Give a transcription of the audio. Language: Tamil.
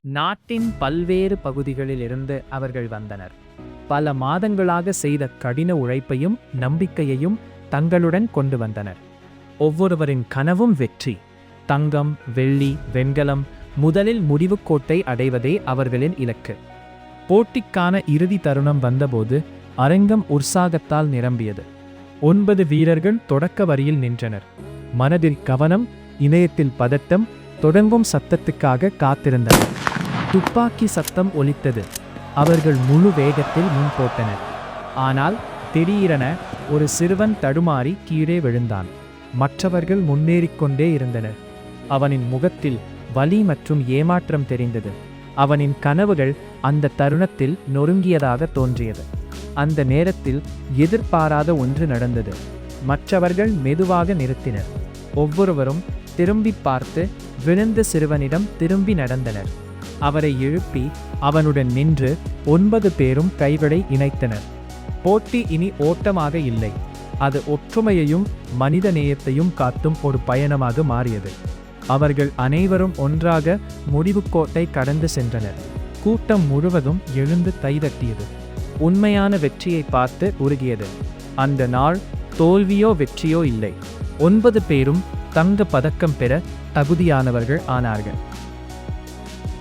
நாட்டின் பல்வேறு பகுதிகளிலிருந்து அவர்கள் வந்தனர். பல மாதங்களாக செய்த கடின உழைப்பையும் நம்பிக்கையையும் தங்களுடன் கொண்டு வந்தனர். ஒவ்வொருவரின் கனவும் வெற்றி. தங்கம், வெள்ளி, வெண்கலம், முதலில் முடிவுக்கோட்டை அடைவதே அவர்களின் இலக்கு. போட்டிக்கான இறுதி தருணம் வந்தபோது அரங்கம் உற்சாகத்தால் நிரம்பியது. 9 வீரர்கள் தொடக்க வரியில் நின்றனர். மனதில் கவனம், இதயத்தில் பதட்டம், தொடங்கும் சத்தத்துக்காக காத்திருந்தனர். துப்பாக்கி சத்தம் ஒலித்தது. அவர்கள் முழு வேகத்தில் முன் போட்டனர். ஆனால் திடீரென ஒரு சிறுவன் தடுமாறி கீழே விழுந்தான். மற்றவர்கள் முன்னேறிக்கொண்டே இருந்தனர். அவனின் முகத்தில் வலி மற்றும் ஏமாற்றம் தெரிந்தது. அவனின் கனவுகள் அந்த தருணத்தில் நொறுங்கியதாக தோன்றியது. அந்த நேரத்தில் எதிர்பாராத ஒன்று நடந்தது. மற்றவர்கள் மெதுவாக நிறுத்தினர். ஒவ்வொருவரும் திரும்பி பார்த்து விழுந்த சிறுவனிடம் திரும்பி நடந்தனர். அவரை எழுப்பி அவனுடன் நின்று 9 பேரும் கைகளை இணைத்தனர். போட்டி இனி ஓட்டமாக இல்லை, அது ஒற்றுமையையும் மனித நேயத்தையும் காட்டும் ஒரு பயணமாக மாறியது. அவர்கள் அனைவரும் ஒன்றாக முடிவுக்கோட்டை கடந்து சென்றனர். கூட்டம் முழுவதும் எழுந்து கைதட்டியது. உண்மையான வெற்றியை பார்த்து உருகியது. அந்த நாள் தோல்வியோ வெற்றியோ இல்லை, 9 பேரும் தங்க பதக்கம் பெற தகுதியானவர்கள் ஆனார்கள்.